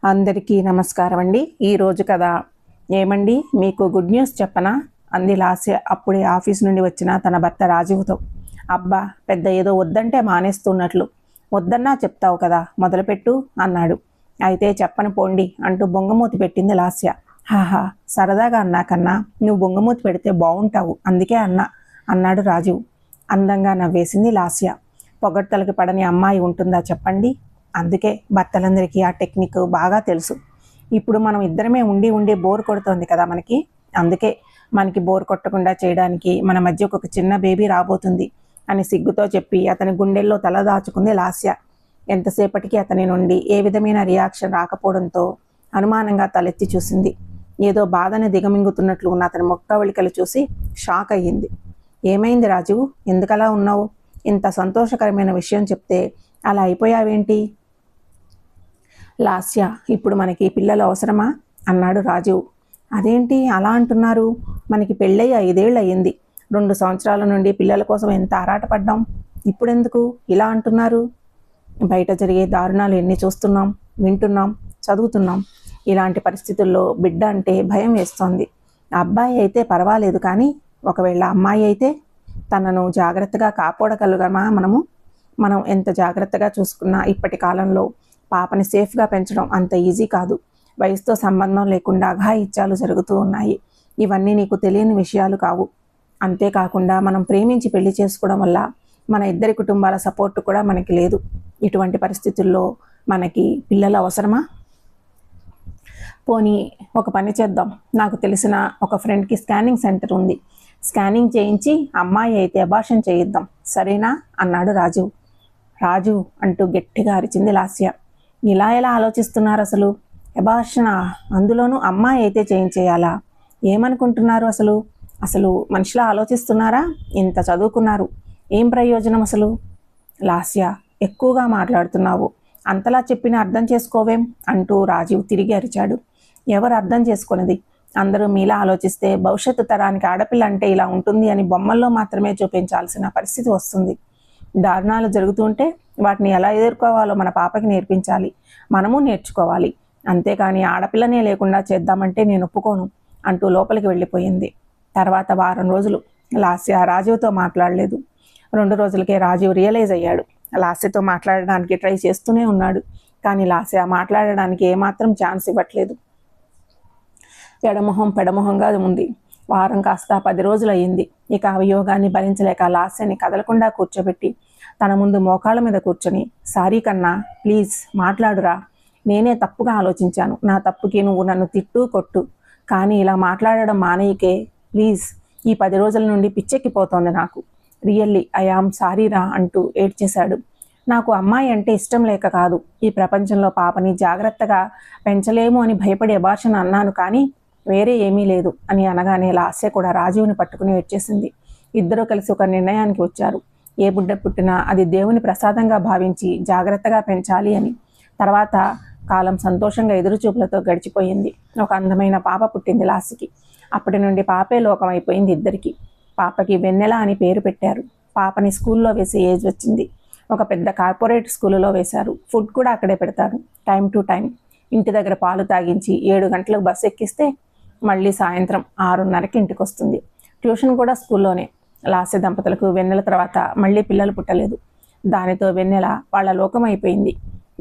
అందరికీ నమస్కారం అండి. ఈరోజు కథ ఏమండి, మీకు గుడ్ న్యూస్ చెప్పనా అంది లాస్య అప్పుడే ఆఫీస్ నుండి వచ్చిన తన భర్త రాజీవ్తో. అబ్బా, పెద్ద ఏదో వద్దంటే మానేస్తున్నట్లు. వద్దన్నా చెప్తావు కదా, మొదలుపెట్టు అన్నాడు. అయితే చెప్పను పోండి అంటూ బొంగమూతి పెట్టింది లాస్య. హాహా, సరదాగా అన్నా కన్నా నువ్వు బొంగమూతి పెడితే బాగుంటావు, అందుకే అన్నాడు రాజీవ్. అందంగా నవ్వేసింది లాస్య. పొగడ్తలకి పడని అమ్మాయి ఉంటుందా చెప్పండి. అందుకే భర్తలందరికీ ఆ టెక్నిక్ బాగా తెలుసు. ఇప్పుడు మనం ఇద్దరమే ఉండి బోర్ కొడుతోంది కదా మనకి. అందుకే మనకి బోర్ కొట్టకుండా చేయడానికి మన మధ్య ఒక చిన్న బేబీ రాబోతుంది అని సిగ్గుతో చెప్పి అతని గుండెల్లో తల దాచుకుంది లాస్య. ఎంతసేపటికి అతని నుండి ఏ విధమైన రియాక్షన్ రాకపోవడంతో అనుమానంగా తలెత్తి చూసింది. ఏదో బాధని దిగమింగుతున్నట్లు ఉన్న అతని మొక్కవళికలు చూసి షాక్ అయ్యింది. ఏమైంది రాజు, ఎందుకలా ఉన్నావు? ఇంత సంతోషకరమైన విషయం చెప్తే అలా అయిపోయావేంటి? లాస్య, ఇప్పుడు మనకి పిల్లలు అవసరమా అన్నాడు రాజీవ్. అదేంటి అలా అంటున్నారు? మనకి పెళ్ళయి 5 ఏళ్ళు అయ్యింది. 2 సంవత్సరాల నుండి పిల్లల కోసం ఎంత ఆరాటపడ్డాం. ఇప్పుడెందుకు ఇలా అంటున్నారు? బయట జరిగే దారుణాలు ఎన్ని చూస్తున్నాం, వింటున్నాం, చదువుతున్నాం. ఇలాంటి పరిస్థితుల్లో బిడ్డ అంటే భయం వేస్తోంది. అబ్బాయి అయితే పర్వాలేదు, కానీ ఒకవేళ అమ్మాయి అయితే తనను జాగ్రత్తగా కాపాడగలగమా? మనం ఎంత జాగ్రత్తగా చూసుకున్నా ఇప్పటి కాలంలో పాపని సేఫ్గా పెంచడం అంత ఈజీ కాదు. వయసుతో సంబంధం లేకుండా అఘాయిత్యాలు జరుగుతూ ఉన్నాయి. ఇవన్నీ నీకు తెలియని విషయాలు కావు. అంతేకాకుండా మనం ప్రేమించి పెళ్లి చేసుకోవడం వల్ల మన ఇద్దరి కుటుంబాల సపోర్ట్ కూడా మనకి లేదు. ఇటువంటి పరిస్థితుల్లో మనకి పిల్లలు అవసరమా? పోనీ ఒక పని చేద్దాం. నాకు తెలిసిన ఒక ఫ్రెండ్కి స్కానింగ్ సెంటర్ ఉంది. స్కానింగ్ చేయించి అమ్మాయి అయితే అబార్షన్ చేయిద్దాం, సరేనా అన్నాడు రాజు. రాజు అంటూ గట్టిగా అరిచింది లాస్య. ఇలా ఎలా ఆలోచిస్తున్నారు అసలు? అబార్షనా? అందులోనూ అమ్మాయి అయితే చేయించేయాలా? ఏమనుకుంటున్నారు అసలు మనిషిలా ఆలోచిస్తున్నారా? ఇంత చదువుకున్నారు, ఏం ప్రయోజనం అసలు? లాస్య, ఎక్కువగా మాట్లాడుతున్నావు. అంతలా చెప్పినా అర్థం చేసుకోవేం అంటూ రాజీవ్ తిరిగి అరిచాడు. ఎవరు అర్థం చేసుకున్నది? అందరూ మీలా ఆలోచిస్తే భవిష్యత్తు తరానికి ఆడపిల్ల అంటే ఇలా ఉంటుంది అని బొమ్మల్లో మాత్రమే చూపించాల్సిన పరిస్థితి వస్తుంది. దారుణాలు జరుగుతుంటే వాటిని ఎలా ఎదుర్కోవాలో మన పాపకి నేర్పించాలి, మనము నేర్చుకోవాలి. అంతేకాని ఆడపిల్లనే లేకుండా చేద్దామంటే నేను ఒప్పుకోను అంటూ లోపలికి వెళ్ళిపోయింది. తర్వాత వారం రోజులు లాస్య రాజీవ్తో మాట్లాడలేదు. 2 రోజులకే రాజీవ్ రియలైజ్ అయ్యాడు. లాస్యతో మాట్లాడడానికి ట్రై చేస్తూనే ఉన్నాడు, కానీ లాస్య మాట్లాడడానికి ఏమాత్రం ఛాన్స్ ఇవ్వట్లేదు. ఎడమొహం పెడమొహంగా ఉంది. వారం కాస్త 10 రోజులు అయ్యింది. ఇక అవియోగాన్ని భరించలేక లాస్యని కదలకుండా కూర్చోబెట్టి తన ముందు మోకాళ్ళ మీద కూర్చొని, సారీ కన్నా, ప్లీజ్ మాట్లాడురా. నేనే తప్పుగా ఆలోచించాను. నా తప్పుకి నువ్వు నన్ను తిట్టు కొట్టు, కానీ ఇలా మాట్లాడడం మానేయకే ప్లీజ్. ఈ 10 రోజుల నుండి పిచ్చెక్కిపోతోంది నాకు. రియల్లీ ఐ ఆమ్ సారీరా అంటూ ఏడ్చేశాడు. నాకు అమ్మాయి అంటే ఇష్టం లేక కాదు, ఈ ప్రపంచంలో పాపని జాగ్రత్తగా పెంచలేము అని భయపడి అబార్షన్ అన్నాను, కానీ వేరే ఏమీ లేదు అని అనగానే లాస్య కూడా రాజీవ్ని పట్టుకుని ఏడ్చేసింది. ఇద్దరూ కలిసి ఒక నిర్ణయానికి వచ్చారు. ఏ బిడ్డ పుట్టినా అది దేవుని ప్రసాదంగా భావించి జాగ్రత్తగా పెంచాలి అని. తర్వాత కాలం సంతోషంగా ఎదురుచూపులతో గడిచిపోయింది. ఒక అందమైన పాప పుట్టింది లాస్యకి. అప్పటి నుండి పాపే లోకం అయిపోయింది ఇద్దరికి. పాపకి వెన్నెల అని పేరు పెట్టారు. పాపని స్కూల్లో వేసే ఏజ్ వచ్చింది. ఒక పెద్ద కార్పొరేట్ స్కూలులో వేశారు. ఫుడ్ కూడా అక్కడే పెడతారు, టైం టు టైం. ఇంటి దగ్గర పాలు తాగించి 7 గంటలకు బస్సు ఎక్కిస్తే మళ్ళీ సాయంత్రం 6:30కి ఇంటికి వస్తుంది. ట్యూషన్ కూడా స్కూల్లోనే. లాస్య దంపతులకు వెన్నెల తర్వాత మళ్ళీ పిల్లలు పుట్టలేదు. దానితో వెన్నెల వాళ్ళ లోకం అయిపోయింది.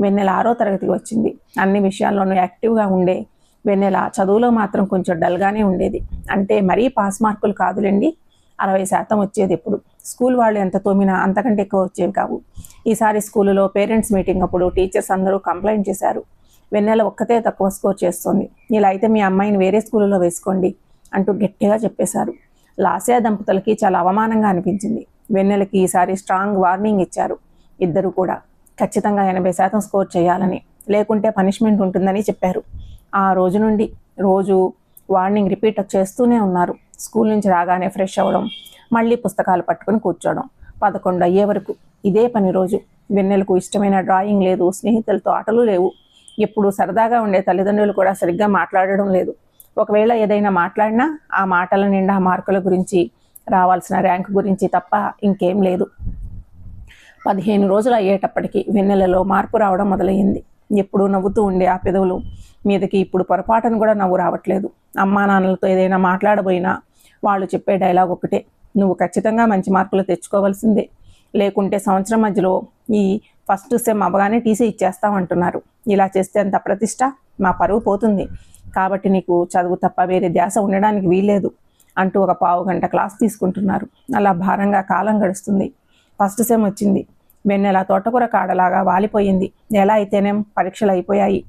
వెన్నెల 6వ తరగతికి వచ్చింది. అన్ని విషయాల్లోనూ యాక్టివ్గా ఉండే వెన్నెల చదువులో మాత్రం కొంచెం డల్గానే ఉండేది. అంటే మరీ పాస్ మార్కులు కాదులేండి, 60% వచ్చేది. ఎప్పుడు స్కూల్ వాళ్ళు ఎంత తోమినా అంతకంటే ఎక్కువ వచ్చేవి కావు. ఈసారి స్కూలులో పేరెంట్స్ మీటింగ్ అప్పుడు టీచర్స్ అందరూ కంప్లైంట్ చేశారు. వెన్నెల ఒక్కతే తక్కువ స్కోర్ చేస్తోంది, ఇలా అయితే మీ అమ్మాయిని వేరే స్కూలులో వేసుకోండి అంటూ గట్టిగా చెప్పేశారు. లాస్య దంపతులకి చాలా అవమానంగా అనిపించింది. వెన్నెలకి ఈసారి స్ట్రాంగ్ వార్నింగ్ ఇచ్చారు. ఇద్దరు కూడా ఖచ్చితంగా 80% స్కోర్ చేయాలని, లేకుంటే పనిష్మెంట్ ఉంటుందని చెప్పారు. ఆ రోజు నుండి రోజు వార్నింగ్ రిపీట్ చేస్తూనే ఉన్నారు. స్కూల్ నుంచి రాగానే ఫ్రెష్ అవ్వడం, మళ్ళీ పుస్తకాలు పట్టుకుని కూర్చోవడం. 11 అయ్యే వరకు ఇదే పని రోజు. వెన్నెలకు ఇష్టమైన డ్రాయింగ్ లేదు, స్నేహితులతో ఆటలు లేవు. ఎప్పుడు సరదాగా ఉండే తల్లిదండ్రులు కూడా సరిగ్గా మాట్లాడడం లేదు. ఒకవేళ ఏదైనా మాట్లాడినా ఆ మాటల నిండా మార్కుల గురించి, రావాల్సిన ర్యాంకు గురించి తప్ప ఇంకేం లేదు. 15 రోజులు అయ్యేటప్పటికి వెన్నెలలో మార్పు రావడం మొదలయ్యింది. ఎప్పుడూ నవ్వుతూ ఉండే ఆ పెదవులు మీదకి ఇప్పుడు పొరపాటును కూడా నవ్వు రావట్లేదు. అమ్మా నాన్నలతో ఏదైనా మాట్లాడబోయినా వాళ్ళు చెప్పే డైలాగ్ ఒకటే, నువ్వు ఖచ్చితంగా మంచి మార్కులు తెచ్చుకోవాల్సిందే, లేకుంటే సంవత్సరం మధ్యలో ఈ ఫస్ట్ సెమ్ అవ్వగానే టీసీ ఇచ్చేస్తామంటున్నారు. ఇలా చేస్తే అంత ప్రతిష్ట, మా పరువు పోతుంది. కాబట్టి నీకు చదువు తప్ప వేరే ధ్యాస ఉండడానికి వీల్లేదు అంటూ ఒక పావు గంట క్లాస్ తీసుకుంటున్నారు. అలా భారంగా కాలం గడుస్తుంది. ఫస్ట్ సెమ్ వచ్చింది. వెన్నెల తోటకూర కాడలాగా వాలిపోయింది. ఎలా అయితేనేం పరీక్షలు అయిపోయాయి.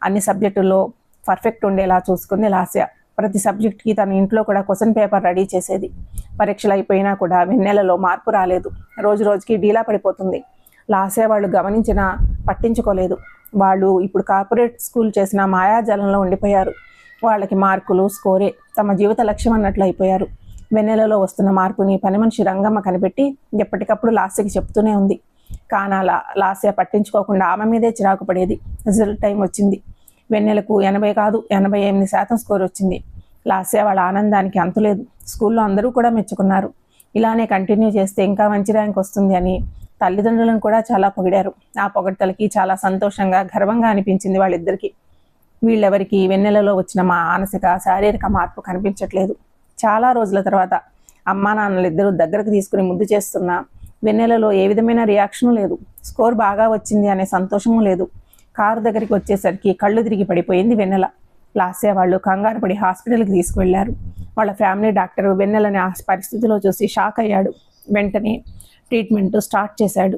అన్ని సబ్జెక్టుల్లో పర్ఫెక్ట్ ఉండేలా చూసుకుంది లాస్య. ప్రతి సబ్జెక్ట్కి తన ఇంట్లో కూడా క్వశ్చన్ పేపర్ రెడీ చేసేది. పరీక్షలు అయిపోయినా కూడా వెన్నెలలో మార్పు రాలేదు. రోజు రోజుకి డీలా పడిపోతుంది. లాస్య వాళ్ళు గమనించినా పట్టించుకోలేదు. వాళ్ళు ఇప్పుడు కార్పొరేట్ స్కూల్ చేసిన మాయాజాలంలో ఉండిపోయారు. వాళ్ళకి మార్కులు స్కోరే తమ జీవిత లక్ష్యం అన్నట్లు అయిపోయారు. వెన్నెలలో వస్తున్న మార్పుని పని మనిషి రంగమ్మ కనిపెట్టి ఎప్పటికప్పుడు లాస్యకి చెప్తూనే ఉంది. కానాల లాస్య పట్టించుకోకుండా ఆమె మీదే చిరాకు పడేది. రిజల్ట్ టైం వచ్చింది. వెన్నెలకు 80 కాదు 88% స్కోర్ వచ్చింది. లాస్య వాళ్ళ ఆనందానికి అంతులేదు. స్కూల్లో అందరూ కూడా మెచ్చుకున్నారు. ఇలానే కంటిన్యూ చేస్తే ఇంకా మంచి ర్యాంక్ వస్తుంది అని తల్లిదండ్రులను కూడా చాలా పొగిడారు. ఆ పొగడ్తలకి చాలా సంతోషంగా గర్వంగా అనిపించింది వాళ్ళిద్దరికీ. వీళ్ళెవరికి వెన్నెలలో వచ్చిన మానసిక శారీరక మార్పు కనిపించట్లేదు. చాలా రోజుల తర్వాత అమ్మా నాన్నలు ఇద్దరు దగ్గరకు తీసుకుని ముద్దు చేస్తున్నా వెన్నెలలో ఏ విధమైన రియాక్షను లేదు. స్కోర్ బాగా వచ్చింది అనే సంతోషము లేదు. కారు దగ్గరికి వచ్చేసరికి కళ్ళు తిరిగి పడిపోయింది వెన్నెల. లాస్య వాళ్ళు కంగారు పడి హాస్పిటల్కి తీసుకువెళ్లారు. వాళ్ళ ఫ్యామిలీ డాక్టర్ వెన్నెలని ఆ పరిస్థితిలో చూసి షాక్ అయ్యాడు. వెంటనే ట్రీట్మెంట్ స్టార్ట్ చేశాడు.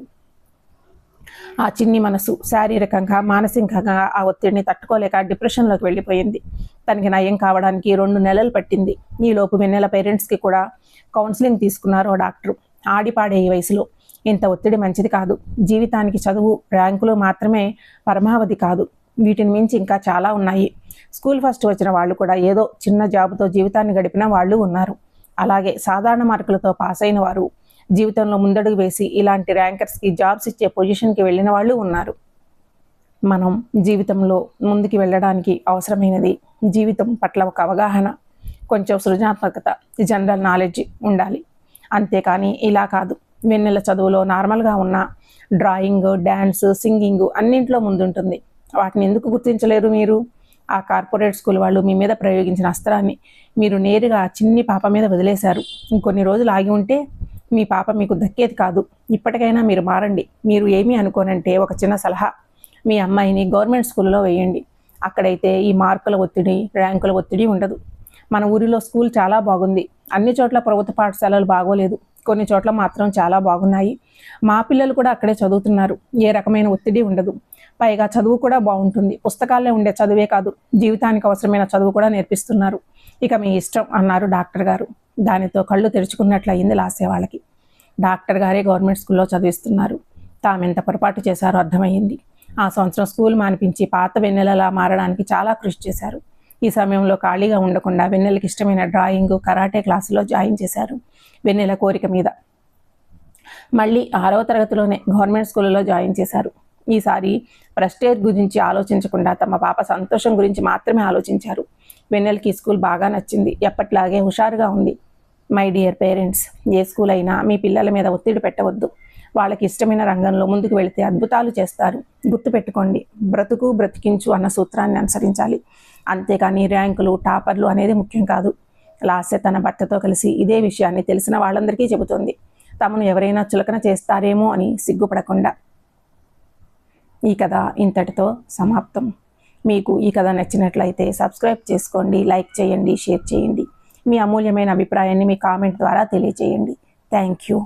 ఆ చిన్ని మనసు శారీరకంగా మానసికంగా ఆ ఒత్తిడిని తట్టుకోలేక డిప్రెషన్లోకి వెళ్ళిపోయింది. తనకి నయం కావడానికి 2 నెలలు పట్టింది. ఈలోపు వెన్నెల పేరెంట్స్కి కూడా కౌన్సిలింగ్ తీసుకున్నారు డాక్టర్. ఆడిపాడే ఈ వయసులో ఇంత ఒత్తిడి మంచిది కాదు. జీవితానికి చదువు ర్యాంకులు మాత్రమే పరమావధి కాదు. వీటిని మించి ఇంకా చాలా ఉన్నాయి. స్కూల్ ఫస్ట్ వచ్చిన వాళ్ళు కూడా ఏదో చిన్న జాబుతో జీవితాన్ని గడిపిన వాళ్ళు ఉన్నారు. అలాగే సాధారణ మార్కులతో పాస్ అయిన వారు జీవితంలో ముందడుగు వేసి ఇలాంటి ర్యాంకర్స్కి జాబ్స్ ఇచ్చే పొజిషన్కి వెళ్ళిన వాళ్ళు ఉన్నారు. మనం జీవితంలో ముందుకు వెళ్ళడానికి అవసరమైనది జీవితం పట్ల ఒక అవగాహన, కొంచెం సృజనాత్మకత, జనరల్ నాలెడ్జ్ ఉండాలి. అంతేకాని ఇలా కాదు. వెన్నెల చదువులో నార్మల్గా ఉన్న డ్రాయింగ్, డ్యాన్స్, సింగింగ్ అన్నింట్లో ముందుంటుంది. వాటిని ఎందుకు గుర్తించలేరు మీరు? ఆ కార్పొరేట్ స్కూల్ వాళ్ళు మీ మీద ప్రయోగించిన అస్త్రాన్ని మీరు నేరుగా చిన్ని పాప మీద వదిలేశారు. ఇంకొన్ని రోజులు ఆగి ఉంటే మీ పాప మీకు దక్కేది కాదు. ఇప్పటికైనా మీరు మారండి. మీరు ఏమీ అనుకోనంటే ఒక చిన్న సలహా, మీ అమ్మాయిని గవర్నమెంట్ స్కూల్లో వేయండి. అక్కడైతే ఈ మార్కుల ఒత్తిడి, ర్యాంకుల ఒత్తిడి ఉండదు. మన ఊరిలో స్కూల్ చాలా బాగుంది. అన్ని చోట్ల ప్రభుత్వ పాఠశాలలు బాగోలేదు. కొన్ని చోట్ల మాత్రం చాలా బాగున్నాయి. మా పిల్లలు కూడా అక్కడే చదువుతున్నారు. ఏ రకమైన ఒత్తిడి ఉండదు. పైగా చదువు కూడా బాగుంటుంది. పుస్తకాల్లో ఉండే చదువే కాదు, జీవితానికి అవసరమైన చదువు కూడా నేర్పిస్తున్నారు. ఇక మీ ఇష్టం అన్నారు డాక్టర్ గారు. దానితో కళ్ళు తెరుచుకున్నట్లయింది లాస్య వాళ్ళకి. డాక్టర్ గారే గవర్నమెంట్ స్కూల్లో చదివిస్తున్నారు. తామెంత పొరపాటు చేశారో అర్థమయ్యింది. ఆ సంవత్సరం స్కూల్ మానిపించి పాత వెన్నెలలా మారడానికి చాలా కృషి చేశారు. ఈ సమయంలో ఖాళీగా ఉండకుండా వెన్నెలకి ఇష్టమైన డ్రాయింగ్, కరాటే క్లాసులో జాయిన్ చేశారు. వెన్నెల కోరిక మీద మళ్ళీ 6వ తరగతిలోనే గవర్నమెంట్ స్కూల్లో జాయిన్ చేశారు. ఈసారి ప్రెస్టేజ్ గురించి ఆలోచించకుండా తమ పాప సంతోషం గురించి మాత్రమే ఆలోచించారు. వెన్నెలకి స్కూల్ బాగా నచ్చింది. ఎప్పట్లాగే హుషారుగా ఉంది. My dear parents, A school అయినా మీ పిల్లల మీద ఒత్తిడి పెట్టవద్దు. వాళ్ళకి ఇష్టమైన రంగంలో ముందుకు వెళితే అద్భుతాలు చేస్తారు. గుర్తుపెట్టుకోండి, బ్రతుకు బ్రతికించు అన్న సూత్రాన్ని అనుసరించాలి. అంతేకాని ర్యాంకులు, టాపర్లు అనేది ముఖ్యం కాదు. లాస్య తన భర్తతో కలిసి ఇదే విషయాన్ని తెలిసిన వాళ్ళందరికీ చెబుతోంది. తమను ఎవరైనా చులకన చేస్తారేమో అని సిగ్గుపడకుండా. ఈ కథ ఇంతటితో సమాప్తం. మీకు ఈ కథ నచ్చినట్లయితే సబ్స్క్రైబ్ చేసుకోండి, లైక్ చేయండి, షేర్ చేయండి. మీ అమూల్యమైన అభిప్రాయాన్ని మీ కామెంట్ ద్వారా తెలియజేయండి. Thank you.